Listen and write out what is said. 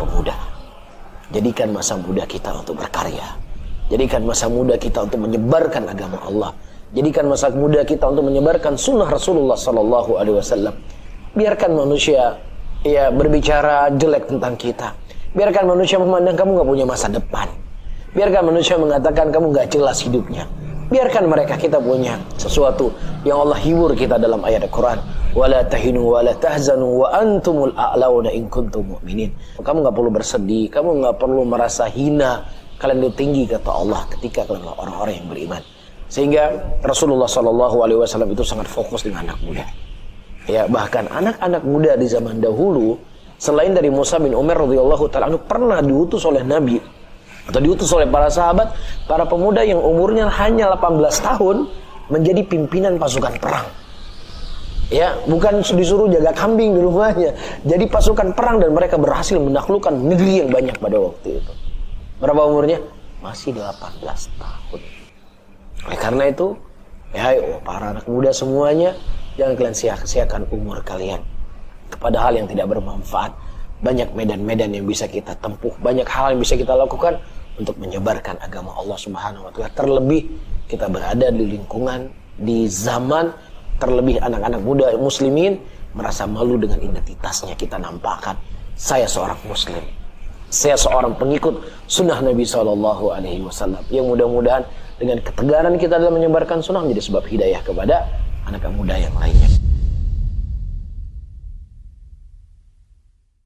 pemuda. Jadikan masa muda kita untuk berkarya. Jadikan masa muda kita untuk menyebarkan agama Allah. Jadikan masa muda kita untuk menyebarkan sunnah Rasulullah Sallallahu Alaihi Wasallam. Biarkan manusia berbicara jelek tentang kita. Biarkan manusia memandang kamu gak punya masa depan. Biarkan manusia mengatakan kamu gak jelas hidupnya. Biarkan mereka, kita punya sesuatu yang Allah hibur kita dalam ayat Al-Quran. Wala tahinu wala tahzanu wa antumul a'launa in kuntum mu'minin. Kamu gak perlu bersedih, kamu gak perlu merasa hina. Kalian lebih tinggi kata Allah ketika kalian orang-orang yang beriman. Sehingga Rasulullah SAW itu sangat fokus dengan anak muda. Ya, bahkan anak-anak muda di zaman dahulu, selain dari Musa bin Umar radhiyallahu ta'ala pernah diutus oleh Nabi atau diutus oleh para sahabat, para pemuda yang umurnya hanya 18 tahun menjadi pimpinan pasukan perang. Ya, bukan disuruh jaga kambing di rumahnya, jadi pasukan perang, dan mereka berhasil menaklukkan negeri yang banyak pada waktu itu. Berapa umurnya? Masih 18 tahun. Oleh karena itu, ya para anak muda semuanya, jangan kalian sia-siakan umur kalian kepada hal yang tidak bermanfaat. Banyak medan-medan yang bisa kita tempuh, banyak hal yang bisa kita lakukan untuk menyebarkan agama Allah Subhanahu wa Ta'ala. Terlebih kita berada di lingkungan, di zaman terlebih anak-anak muda muslimin merasa malu dengan identitasnya. Kita nampakkan, saya seorang muslim, saya seorang pengikut sunnah Nabi SAW, yang mudah-mudahan dengan ketegaran kita dalam menyebarkan sunnah menjadi sebab hidayah kepada anak muda yang lainnya.